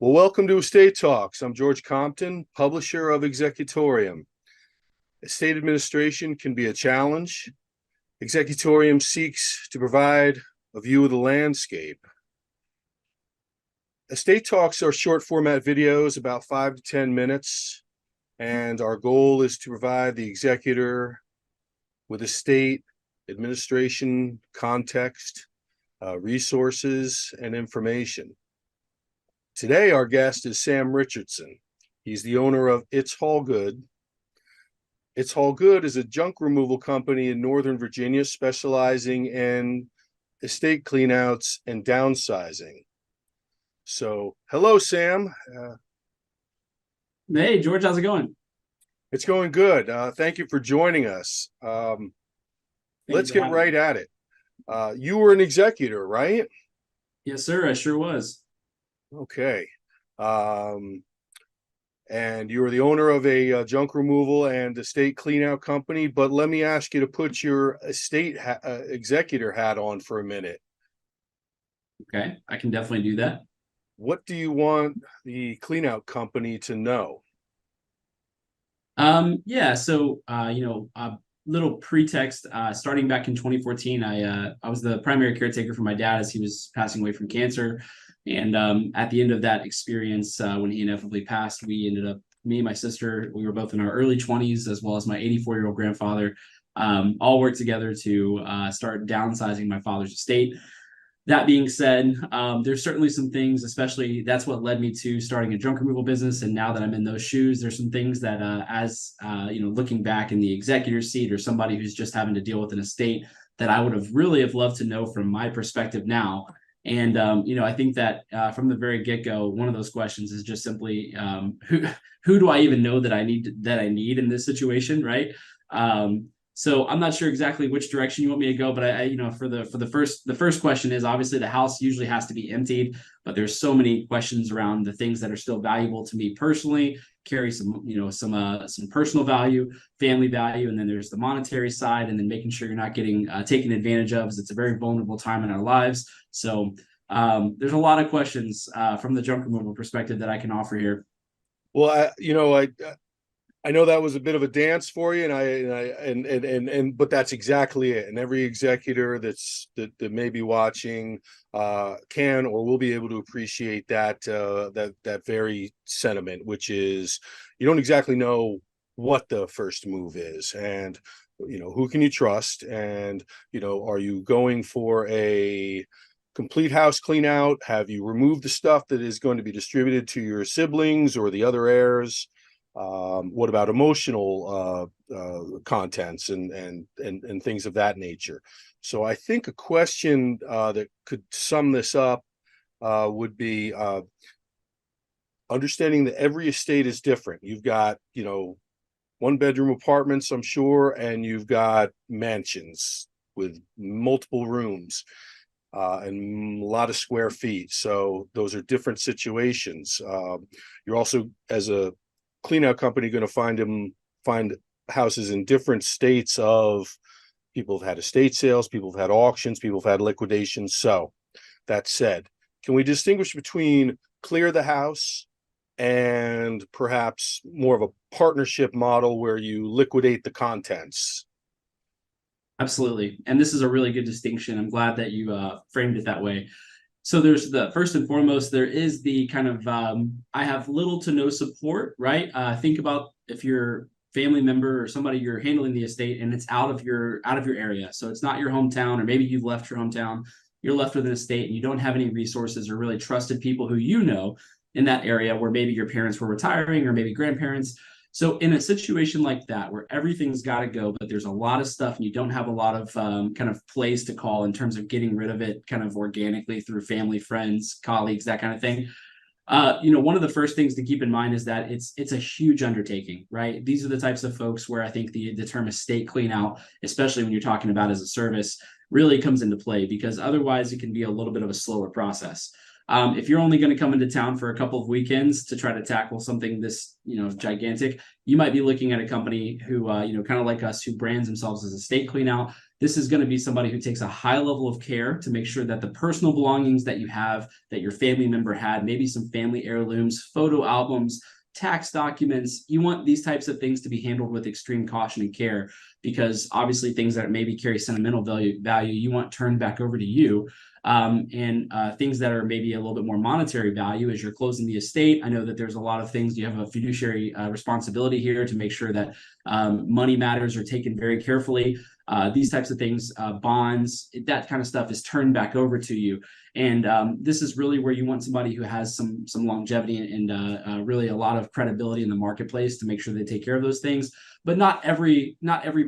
Well, welcome to Estate Talks. I'm George Compton, publisher of Executorium. Estate administration can be a challenge. Executorium seeks to provide a view of the landscape. Estate Talks are short format videos, about 5 to 10 minutes, and our goal is to provide the executor with estate administration context, resources, and information. Today, our guest is Sam Richardson. He's the owner of It's All Good. It's All Good is a junk removal company in Northern Virginia specializing in estate cleanouts and downsizing. So, hello, Sam. Hey, George, how's it going? It's going good. Thank you for joining us. Let's get right at it. You were an executor, right? Yes, sir. I sure was. Okay. And you were the owner of a junk removal and estate cleanout company. But let me ask you to put your estate executor hat on for a minute. Okay, I can definitely do that. What do you want the cleanout company to know? Yeah, so a little pretext. Starting back in 2014, I was the primary caretaker for my dad as he was passing away from cancer. And at the end of that experience, when he inevitably passed, we ended up, me and my sister, we were both in our early 20s, as well as my 84-year-old grandfather, all worked together to start downsizing my father's estate. That being said, there's certainly some things, especially that's what led me to starting a junk removal business. And now that I'm in those shoes, there's some things that looking back in the executor seat or somebody who's just having to deal with an estate that I would have really have loved to know from my perspective now. And I think that from the very get-go, one of those questions is just simply who do I even know that I need in this situation, right? So I'm not sure exactly which direction you want me to go, but for the first question is obviously the house usually has to be emptied, but there's so many questions around the things that are still valuable to me personally, carry some personal value, family value, and then there's the monetary side, and then making sure you're not getting taken advantage of, as it's a very vulnerable time in our lives. So there's a lot of questions from the junk removal perspective that I can offer here. Well, I know that was a bit of a dance for you, but that's exactly it. And every executor that may be watching can or will be able to appreciate that very sentiment, which is you don't exactly know what the first move is, and who can you trust, and are you going for a complete house clean out? Have you removed the stuff that is going to be distributed to your siblings or the other heirs? What about emotional contents and things of that nature? So I think a question that could sum this up would be understanding that every estate is different. You've got, one bedroom apartments, I'm sure, and you've got mansions with multiple rooms and a lot of square feet. So those are different situations. You're also, as a cleanout company, going to find houses in different states of people have had estate sales, people have had auctions, people have had liquidations. So that said, can we distinguish between clear the house and perhaps more of a partnership model where you liquidate the contents? Absolutely. And this is a really good distinction. I'm glad that you framed it that way. So there's the first and foremost, there is the kind of I have little to no support, right? Think about if you're family member or somebody you're handling the estate and it's out of your area. So it's not your hometown, or maybe you've left your hometown, you're left with an estate and you don't have any resources or really trusted people who in that area where maybe your parents were retiring or maybe grandparents. So in a situation like that, where everything's got to go, but there's a lot of stuff and you don't have a lot of kind of plays to call in terms of getting rid of it kind of organically through family, friends, colleagues, that kind of thing. One of the first things to keep in mind is that it's a huge undertaking, right? These are the types of folks where I think the term estate clean out, especially when you're talking about as a service, really comes into play, because otherwise it can be a little bit of a slower process. If you're only going to come into town for a couple of weekends to try to tackle something this, gigantic, you might be looking at a company who, kind of like us, who brands themselves as a estate clean out. This is going to be somebody who takes a high level of care to make sure that the personal belongings that you have, that your family member had, maybe some family heirlooms, photo albums, tax documents, you want these types of things to be handled with extreme caution and care, because obviously things that maybe carry sentimental value you want turned back over to you. And things that are maybe a little bit more monetary value as you're closing the estate. I know that there's a lot of things, you have a fiduciary responsibility here to make sure that money matters are taken very carefully. These types of things, bonds, that kind of stuff is turned back over to you. And this is really where you want somebody who has some longevity and really a lot of credibility in the marketplace to make sure they take care of those things. But not every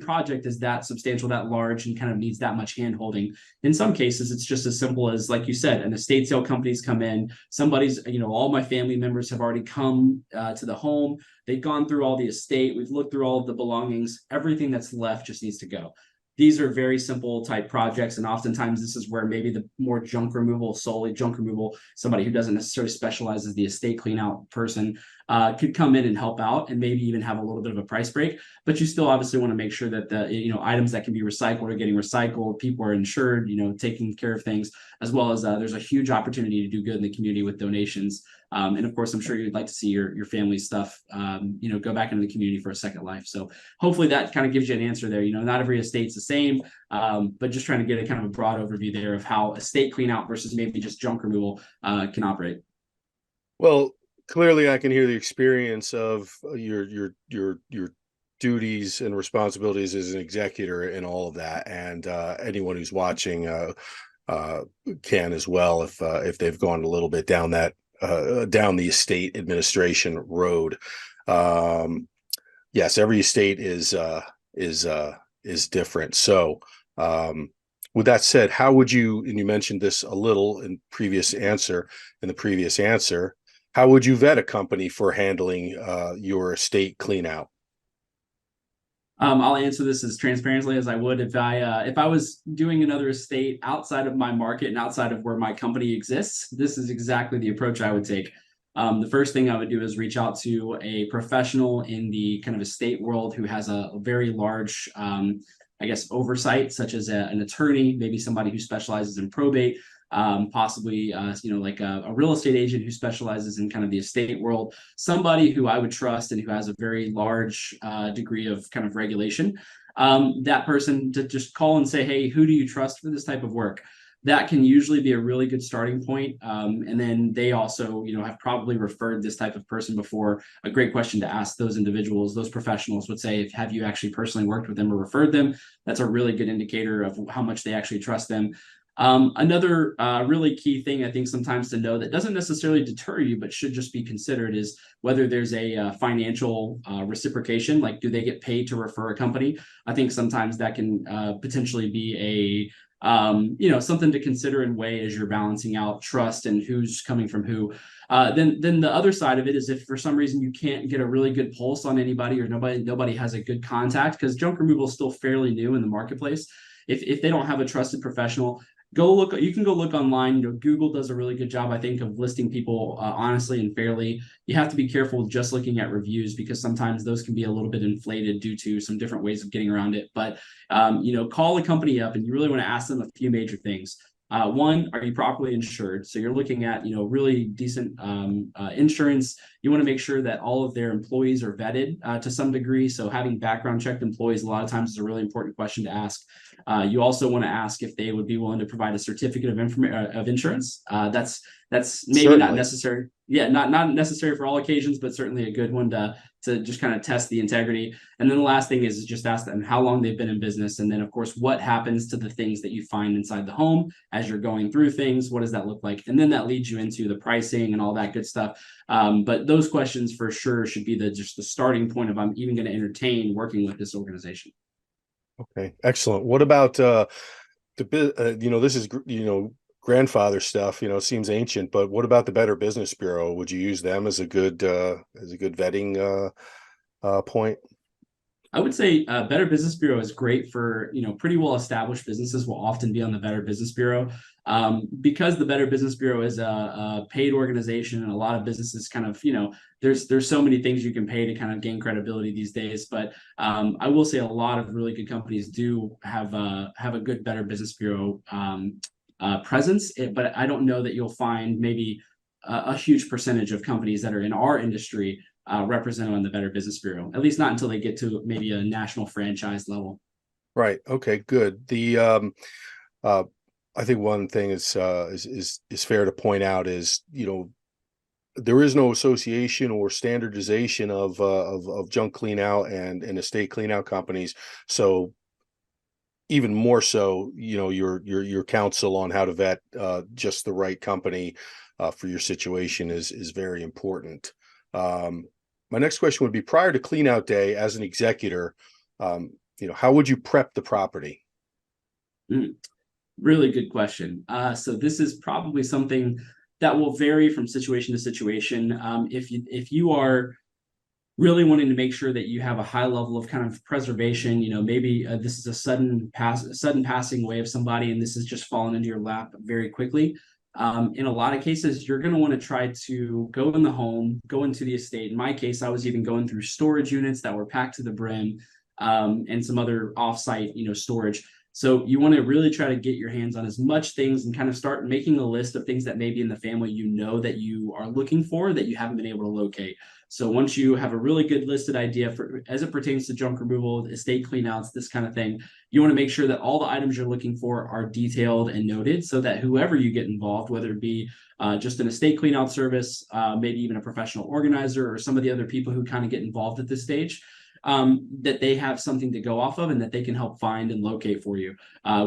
project is that substantial, that large, and kind of needs that much hand holding. In some cases, it's just as simple as, like you said, an estate sale company's come in, somebody's, all my family members have already come to the home. They've gone through all the estate. We've looked through all of the belongings. Everything that's left just needs to go. These are very simple type projects, and oftentimes this is where maybe the more solely junk removal, somebody who doesn't necessarily specialize as the estate clean out person could come in and help out, and maybe even have a little bit of a price break. But you still obviously want to make sure that the items that can be recycled are getting recycled, people are insured, taking care of things, as well as there's a huge opportunity to do good in the community with donations. And of course, I'm sure you'd like to see your family's stuff, go back into the community for a second life. So hopefully that kind of gives you an answer there. Not every estate's the same, but just trying to get a kind of a broad overview there of how estate clean out versus maybe just junk removal can operate. Well, clearly I can hear the experience of your duties and responsibilities as an executor and all of that. And anyone who's watching can as well, if they've gone a little bit down the estate administration road. Yes, every estate is different. So with that said, how would you, and you mentioned this a little in the previous answer, how would you vet a company for handling your estate clean out? I'll answer this as transparently as I would if I was doing another estate outside of my market and outside of where my company exists. This is exactly the approach I would take. The first thing I would do is reach out to a professional in the kind of estate world who has a very large, oversight, such as an attorney, maybe somebody who specializes in probate, possibly like a real estate agent who specializes in kind of the estate world, somebody who I would trust and who has a very large degree of kind of regulation. That person to just call and say, hey, who do you trust for this type of work? That can usually be a really good starting point. And then they also, have probably referred this type of person before. A great question to ask those individuals, those professionals would say, have you actually personally worked with them or referred them? That's a really good indicator of how much they actually trust them. Another really key thing I think sometimes to know that doesn't necessarily deter you, but should just be considered is whether there's a financial reciprocation, like do they get paid to refer a company? I think sometimes that can potentially be something to consider and weigh as you're balancing out trust and who's coming from who. Then the other side of it is if for some reason you can't get a really good pulse on anybody or nobody has a good contact, because junk removal is still fairly new in the marketplace. If they don't have a trusted professional, you can go look online. Google does a really good job, I think, of listing people honestly and fairly. You have to be careful just looking at reviews, because sometimes those can be a little bit inflated due to some different ways of getting around it. But call the company up and you really want to ask them a few major things. One, are you properly insured? So you're looking at, really decent insurance. You want to make sure that all of their employees are vetted to some degree. So having background checked employees a lot of times is a really important question to ask. You also want to ask if they would be willing to provide a certificate of insurance. That's maybe Certainly not necessary. Yeah, not necessary for all occasions, but certainly a good one to just kind of test the integrity. And then the last thing is just ask them how long they've been in business. And then, of course, what happens to the things that you find inside the home as you're going through things? What does that look like? And then that leads you into the pricing and all that good stuff. But those questions for sure should be just the starting point of I'm even going to entertain working with this organization. Okay, excellent. What about this is grandfather stuff, seems ancient, but what about the Better Business Bureau? Would you use them as a good vetting point? I would say Better Business Bureau is great for, pretty well established businesses will often be on the Better Business Bureau. Because the Better Business Bureau is a paid organization, and a lot of businesses kind of, there's so many things you can pay to kind of gain credibility these days. But I will say a lot of really good companies do have a good Better Business Bureau presence, but I don't know that you'll find maybe a huge percentage of companies that are in our industry represented on the Better Business Bureau, at least not until they get to maybe a national franchise level. Right. Okay, good. Uh I think one thing is fair to point out is, there is no association or standardization of junk clean out and estate clean out companies. So even more so, your counsel on how to vet just the right company for your situation is very important. My next question would be, prior to clean out day as an executor, how would you prep the property? Mm, really good question. So this is probably something that will vary from situation to situation. If you are really wanting to make sure that you have a high level of kind of preservation, maybe this is a sudden passing away of somebody, and this has just fallen into your lap very quickly. In a lot of cases, you're going to want to try to go in the home, go into the estate. In my case, I was even going through storage units that were packed to the brim, and some other offsite, storage. So you want to really try to get your hands on as much things and kind of start making a list of things that maybe in the family that you are looking for that you haven't been able to locate. So once you have a really good listed idea for as it pertains to junk removal, estate cleanouts, this kind of thing, you want to make sure that all the items you're looking for are detailed and noted so that whoever you get involved, whether it be just an estate cleanout service, maybe even a professional organizer or some of the other people who kind of get involved at this stage, that they have something to go off of and that they can help find and locate for you.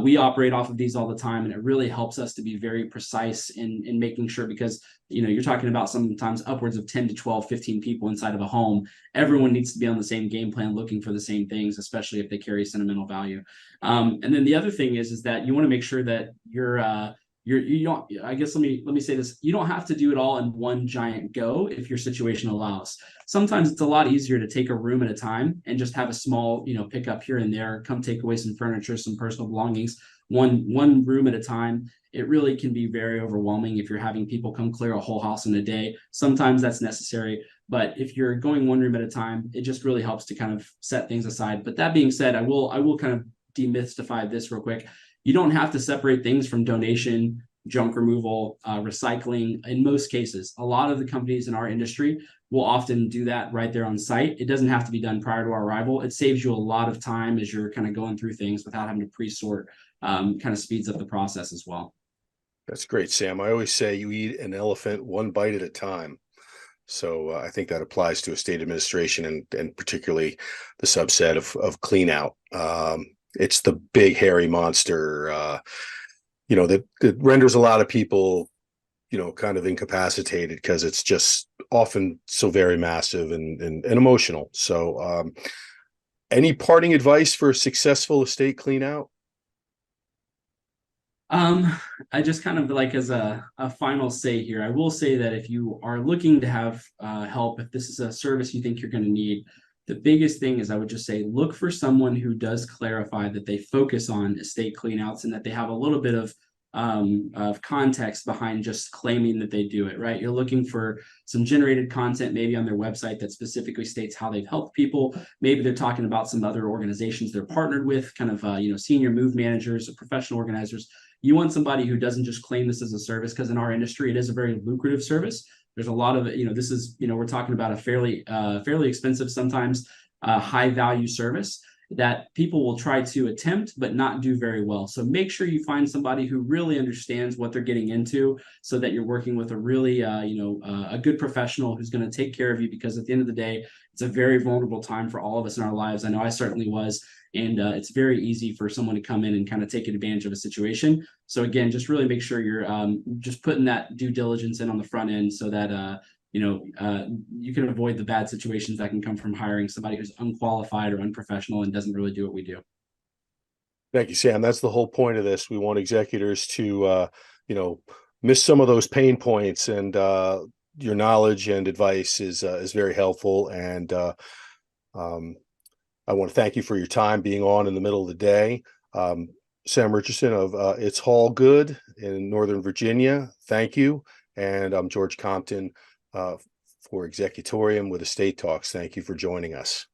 We operate off of these all the time, and it really helps us to be very precise in making sure, because you're talking about sometimes upwards of 10 to 12, 15 people inside of a home. Everyone needs to be on the same game plan, looking for the same things, especially if they carry sentimental value. And then the other thing is that you want to make sure that you don't, I guess, let me say this, you don't have to do it all in one giant go if your situation allows. Sometimes it's a lot easier to take a room at a time and just have a small, pick up here and there, come take away some furniture, some personal belongings, one room at a time. It really can be very overwhelming if you're having people come clear a whole house in a day. Sometimes that's necessary, but if you're going one room at a time, it just really helps to kind of set things aside. But that being said, I will kind of demystify this real quick. You don't have to separate things from donation, junk removal, recycling. In most cases, a lot of the companies in our industry will often do that right there on site. It doesn't have to be done prior to our arrival. It saves you a lot of time as you're kind of going through things without having to pre-sort. Kind of speeds up the process as well. That's great, Sam. I always say you eat an elephant one bite at a time. So I think that applies to estate administration and particularly the subset of clean out. It's the big hairy monster, that renders a lot of people, kind of incapacitated because it's just often so very massive and emotional. So any parting advice for a successful estate clean out? Um, I just kind of like as a final say here, I will say that if you are looking to have help, if this is a service you think you're going to need, the biggest thing is I would just say look for someone who does clarify that they focus on estate cleanouts and that they have a little bit of context behind just claiming that they do it, right? You're looking for some generated content maybe on their website that specifically states how they've helped people. Maybe they're talking about some other organizations they're partnered with, kind of senior move managers or professional organizers. You want somebody who doesn't just claim this as a service, because in our industry it is a very lucrative service. There's a lot of this is we're talking about a fairly expensive, sometimes high value service that people will try to attempt but not do very well. So make sure you find somebody who really understands what they're getting into, so that you're working with a really a good professional who's going to take care of you, because at the end of the day, it's a very vulnerable time for all of us in our lives. I know I certainly was. And it's very easy for someone to come in and kind of take advantage of a situation. So again, just really make sure you're just putting that due diligence in on the front end, so that you can avoid the bad situations that can come from hiring somebody who's unqualified or unprofessional and doesn't really do what we do. Thank you, Sam. That's the whole point of this. We want executors to, miss some of those pain points, and your knowledge and advice is very helpful. And I want to thank you for your time being on in the middle of the day. Sam Richardson of It's All Good in Northern Virginia. Thank you. And I'm George Compton for Executorium with Estate Talks. Thank you for joining us.